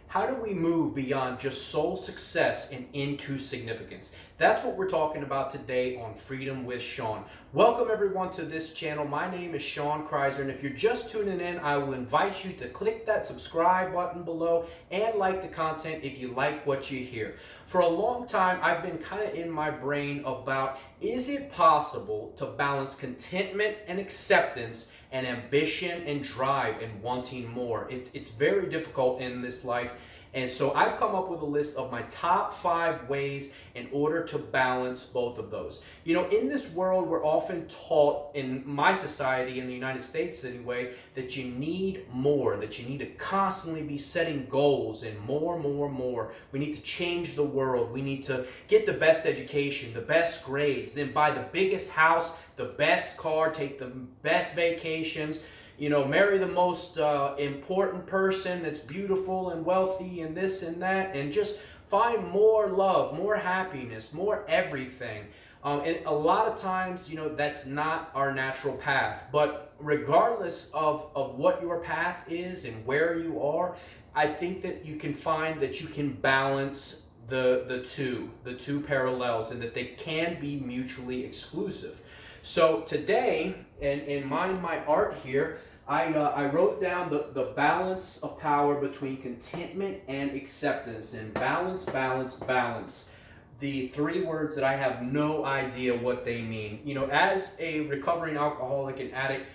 How do we move beyond just soul success and into significance? That's what we're talking about today on Freedom with Sean. Welcome everyone to this channel. My name is Sean Kreiser, and if you're just tuning in, I will invite you to click that subscribe button below and like the content if you like what you hear. For a long time, I've been kind of in my brain about, is it possible to balance contentment and acceptance and ambition and drive and wanting more? It's very difficult in this life. And so I've come up with a list of my top 5 ways in order to balance both of those. You know, in this world, we're often taught, in my society, in the United States anyway, that you need more, that you need to constantly be setting goals and more. We need to change the world. We need to get the best education, the best grades, then buy the biggest house, the best car, take the best vacations, you know, marry the most important person that's beautiful and wealthy and this and that, and just find more love, more happiness, more everything. And a lot of times, you know, that's not our natural path. But regardless of what your path is and where you are, I think that you can find that you can balance the two parallels, and that they can be mutually exclusive. So today, and in my art here, I wrote down the balance of power between contentment and acceptance. And balance. The 3 words that I have no idea what they mean. You know, as a recovering alcoholic and addict,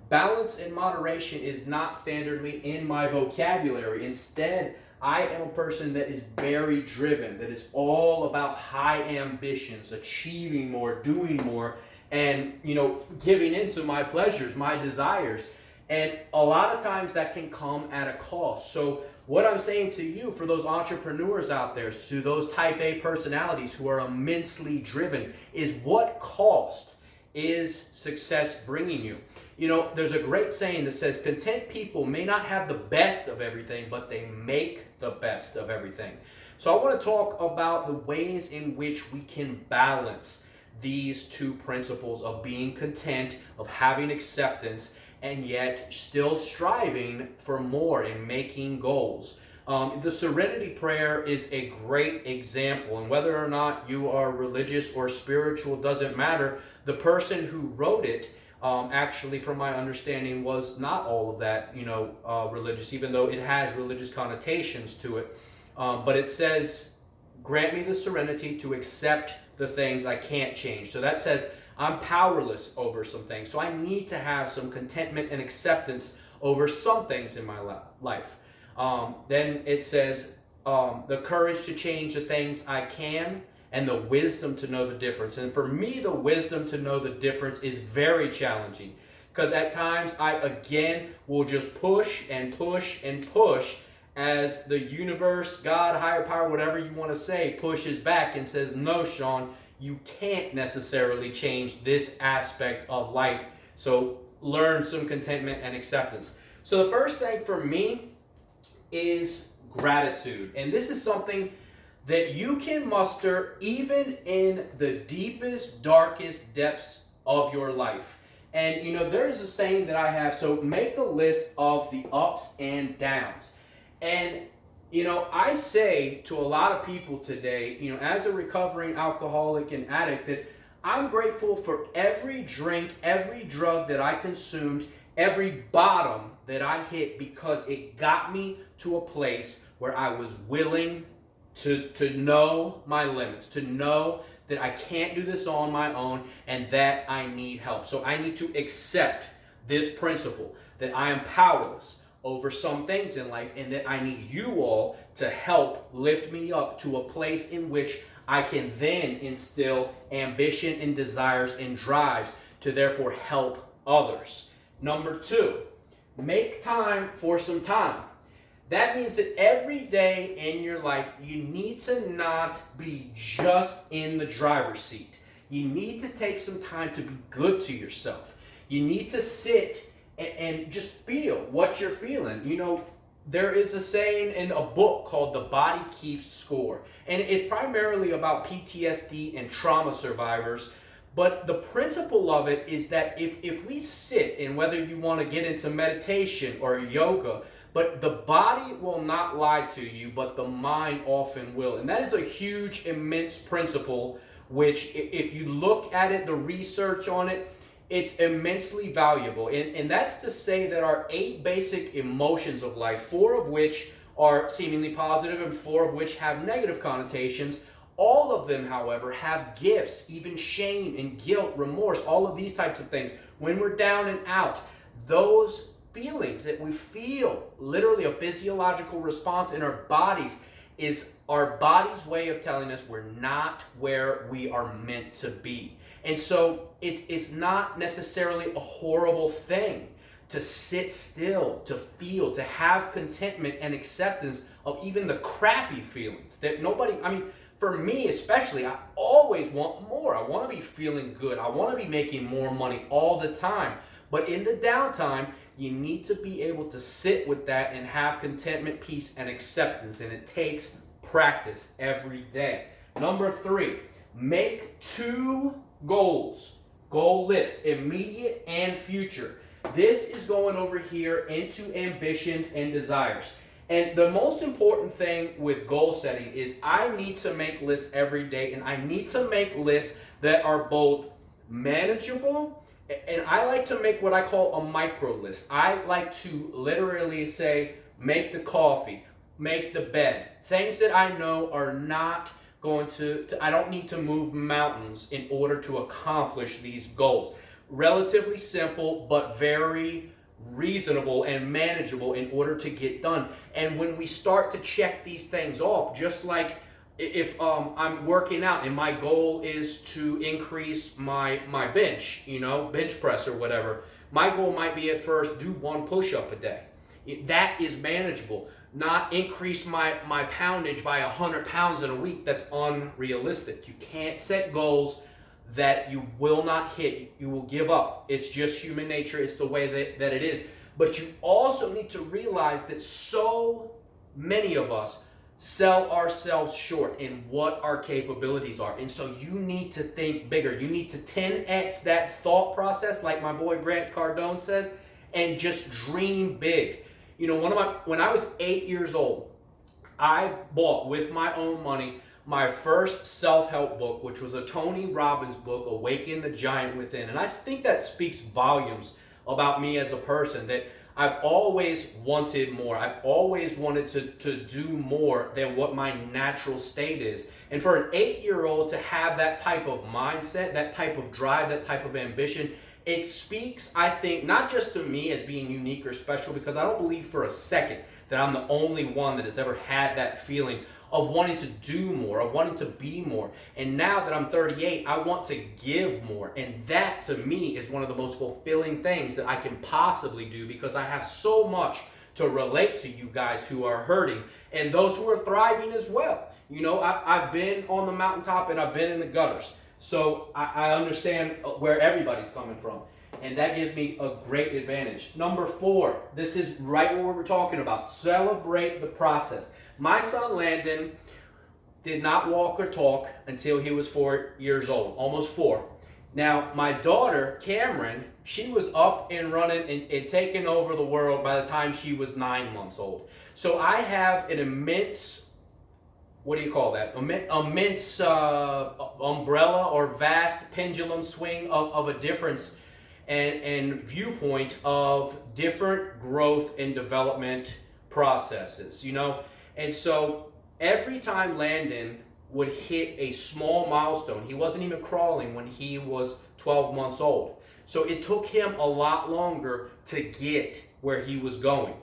balance and moderation is not standardly in my vocabulary. Instead, I am a person that is very driven, that is all about high ambitions, achieving more, doing more, and, you know, giving into my pleasures, my desires. And a lot of times that can come at a cost. So what I'm saying to you, for those entrepreneurs out there, to those type A personalities who are immensely driven, is what cost is success bringing you? You know, there's a great saying that says, content people may not have the best of everything, but they make the best of everything. So I want to talk about the ways in which we can balance these 2 principles of being content, of having acceptance, and yet still striving for more and making goals. The Serenity Prayer is a great example, and whether or not you are religious or spiritual doesn't matter. The person who wrote it, actually, from my understanding, was not all of that, you know, religious, even though it has religious connotations to it. But it says, grant me the serenity to accept the things I can't change. So that says, I'm powerless over some things. So I need to have some contentment and acceptance over some things in my life. Then it says, the courage to change the things I can, and the wisdom to know the difference. And for me, the wisdom to know the difference is very challenging, because at times I, again, will just push as the universe, God, higher power, whatever you want to say, pushes back and says, no, Sean, you can't necessarily change this aspect of life. So learn some contentment and acceptance. So the first thing for me is gratitude. And this is something that you can muster even in the deepest, darkest depths of your life. And you know, there's a saying that I have, so make a list of the ups and downs. And you know, I say to a lot of people today, you know, as a recovering alcoholic and addict, that I'm grateful for every drink, every drug that I consumed, every bottom that I hit, because it got me to a place where I was willing to know my limits, to know that I can't do this on my own and that I need help. So I need to accept this principle that I am powerless over some things in life, and that I need you all to help lift me up to a place in which I can then instill ambition and desires and drives to therefore help others. Number 2, make time for some time. That means that every day in your life, you need to not be just in the driver's seat. You need to take some time to be good to yourself. You need to sit and just feel what you're feeling. You know, there is a saying in a book called The Body Keeps Score, and it's primarily about PTSD and trauma survivors. But the principle of it is that if we sit, and whether you want to get into meditation or yoga, But the body will not lie to you, but the mind often will. And that is a huge, immense principle, which if you look at it, the research on it, it's immensely valuable. And that's to say that our 8 basic emotions of life, 4 of which are seemingly positive and 4 of which have negative connotations, all of them, however, have gifts, even shame and guilt, remorse, all of these types of things. When we're down and out, those feelings that we feel, literally a physiological response in our bodies, is our body's way of telling us we're not where we are meant to be. And so it's not necessarily a horrible thing to sit still, to feel, to have contentment and acceptance of even the crappy feelings that nobody, I mean, for me especially, I always want more. I want to be feeling good. I want to be making more money all the time. But in the downtime, you need to be able to sit with that and have contentment, peace, and acceptance. And it takes practice every day. Number 3, make 2 goals. Goal lists, immediate and future. This is going over here into ambitions and desires. And the most important thing with goal setting is I need to make lists every day, and I need to make lists that are both manageable, and I like to make what I call a micro list. I like to literally say, make the coffee, make the bed. Things that I know are not going to I don't need to move mountains in order to accomplish these goals. Relatively simple, but very reasonable and manageable in order to get done. And when we start to check these things off, just like if I'm working out and my goal is to increase my bench, bench press or whatever, my goal might be at first do 1 push-up a day. That is manageable. Not increase my poundage by 100 pounds in a week. That's unrealistic. You can't set goals that you will not hit. You will give up. It's just human nature. It's the way that it is. But you also need to realize that so many of us sell ourselves short in what our capabilities are. And so you need to think bigger. You need to 10x that thought process, like my boy Grant Cardone says, and just dream big. When I was 8 years old, I bought with my own money my first self-help book, which was a Tony Robbins book, Awaken the Giant Within. And I think that speaks volumes about me as a person, that I've always wanted more. I've always wanted to do more than what my natural state is. And for an 8-year-old to have that type of mindset, that type of drive, that type of ambition, it speaks, I think, not just to me as being unique or special, because I don't believe for a second that I'm the only one that has ever had that feeling of wanting to do more, of wanting to be more. And now that I'm 38, I want to give more. And that, to me, is one of the most fulfilling things that I can possibly do, because I have so much to relate to you guys who are hurting and those who are thriving as well. I've been on the mountaintop and I've been in the gutters. So I understand where everybody's coming from. And that gives me a great advantage. Number 4, this is right what we were talking about. Celebrate the process. My son Landon did not walk or talk until he was 4 years old, almost 4. Now, my daughter, Cameron, she was up and running and taking over the world by the time she was 9 months old. So I have an immense, immense umbrella or vast pendulum swing of a difference and viewpoint of different growth and development processes, And so every time Landon would hit a small milestone, he wasn't even crawling when he was 12 months old. So it took him a lot longer to get where he was going.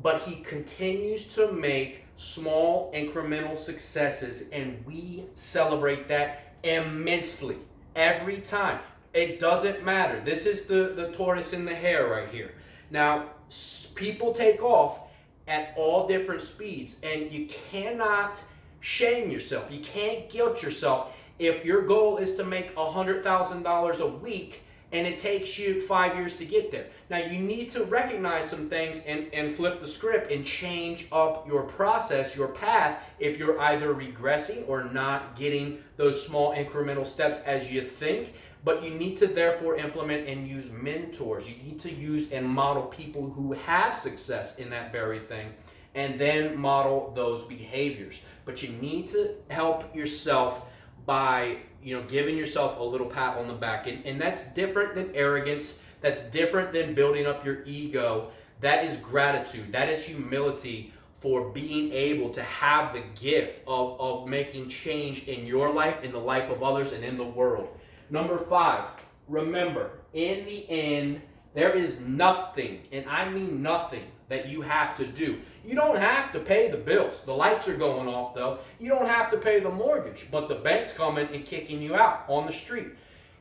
But he continues to make small incremental successes, and we celebrate that immensely every time. It doesn't matter. This is the tortoise and the hare right here. Now, people take off at all different speeds, and you cannot shame yourself. You can't guilt yourself if your goal is to make $100,000 a week and it takes you 5 years to get there. Now, you need to recognize some things and flip the script and change up your process, your path, if you're either regressing or not getting those small incremental steps as you think. But you need to therefore implement and use mentors. You need to use and model people who have success in that very thing, and then model those behaviors. But you need to help yourself by, giving yourself a little pat on the back. And that's different than arrogance. That's different than building up your ego. That is gratitude. That is humility for being able to have the gift of making change in your life, in the life of others, and in the world. Number 5, remember, in the end, there is nothing, and I mean nothing, that you have to do. You don't have to pay the bills. The lights are going off, though. You don't have to pay the mortgage, but the bank's coming and kicking you out on the street.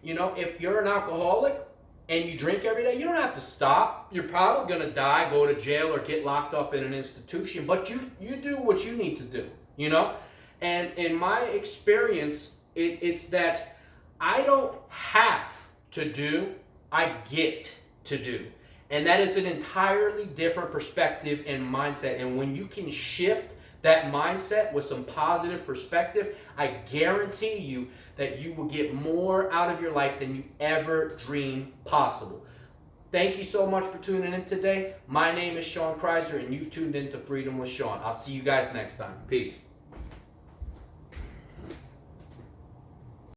If you're an alcoholic and you drink every day, you don't have to stop. You're probably going to die, go to jail, or get locked up in an institution, but you do what you need to do, And in my experience, it's that I don't have to do, I get to do. And that is an entirely different perspective and mindset. And when you can shift that mindset with some positive perspective, I guarantee you that you will get more out of your life than you ever dreamed possible. Thank you so much for tuning in today. My name is Sean Kreiser, and you've tuned in to Freedom with Sean. I'll see you guys next time. Peace.